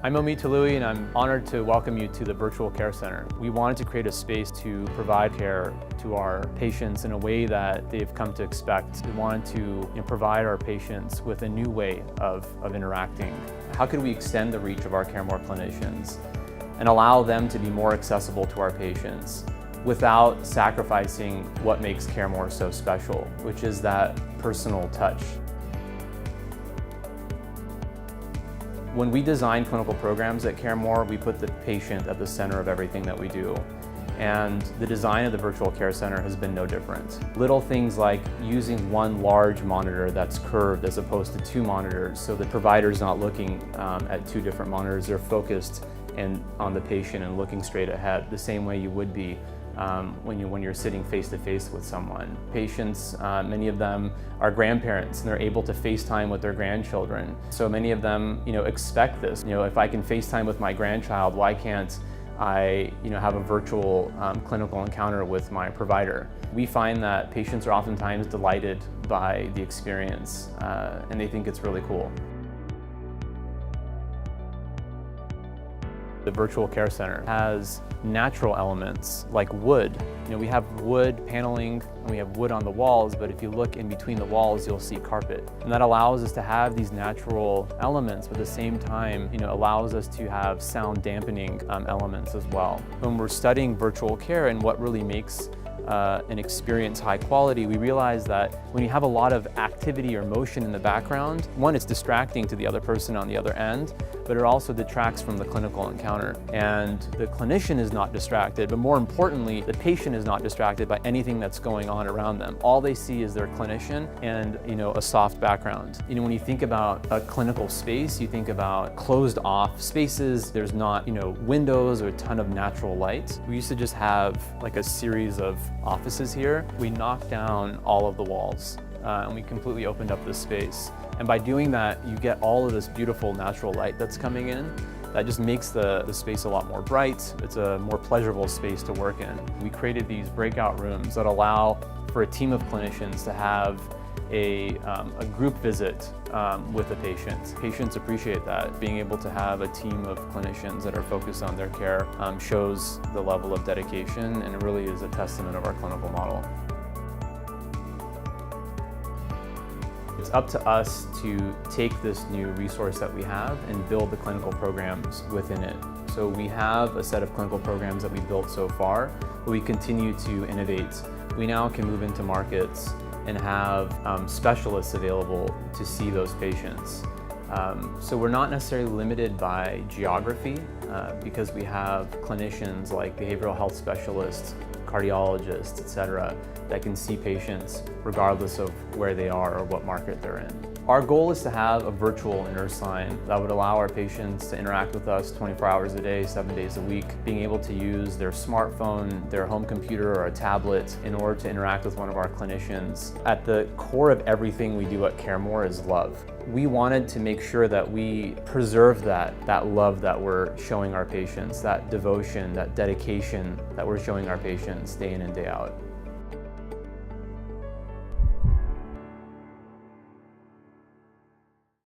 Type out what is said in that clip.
I'm Omid Taloui, and I'm honored to welcome you to the Virtual Care Center. We wanted to create a space to provide care to our patients in a way that they've come to expect. We wanted to provide our patients with a new way of interacting. How could we extend the reach of our CareMore clinicians and allow them to be more accessible to our patients without sacrificing what makes CareMore so special, which is that personal touch. When we design clinical programs at CareMore, we put the patient at the center of everything that we do. And the design of the Virtual Care Center has been no different. Little things like using one large monitor that's curved as opposed to two monitors, so the provider's not looking at two different monitors. They're focused on the patient and looking straight ahead, the same way you would be when you're sitting face-to-face with someone. Patients, many of them are grandparents, and they're able to FaceTime with their grandchildren. So many of them, expect this. If I can FaceTime with my grandchild, why can't I, have a virtual clinical encounter with my provider? We find that patients are oftentimes delighted by the experience, and they think it's really cool. The Virtual Care Center has natural elements like wood. We have wood paneling and we have wood on the walls, but if you look in between the walls, you'll see carpet. And that allows us to have these natural elements, but at the same time, allows us to have sound dampening elements as well. When we're studying virtual care and what really makes an experience high quality, we realize that when you have a lot of activity or motion in the background, one, it's distracting to the other person on the other end, but it also detracts from the clinical encounter. And the clinician is not distracted, but more importantly, the patient is not distracted by anything that's going on around them. All they see is their clinician and a soft background. When you think about a clinical space, you think about closed off spaces. There's not windows or a ton of natural light. We used to just have like a series of offices here. We knocked down all of the walls and we completely opened up this space. And by doing that, you get all of this beautiful natural light that's coming in. That just makes the space a lot more bright. It's a more pleasurable space to work in. We created these breakout rooms that allow for a team of clinicians to have a group visit with the patient. Patients appreciate that. Being able to have a team of clinicians that are focused on their care shows the level of dedication, and it really is a testament of our clinical model. It's up to us to take this new resource that we have and build the clinical programs within it. So we have a set of clinical programs that we've built so far, but we continue to innovate. We now can move into markets and have specialists available to see those patients. So we're not necessarily limited by geography because we have clinicians like behavioral health specialists, cardiologists, etc., that can see patients regardless of where they are or what market they're in. Our goal is to have a virtual nurse line that would allow our patients to interact with us 24 hours a day, 7 days a week, being able to use their smartphone, their home computer, or a tablet in order to interact with one of our clinicians. At the core of everything we do at CareMore is love. We wanted to make sure that we preserve that love that we're showing our patients, that devotion, that dedication that we're showing our patients day in and day out.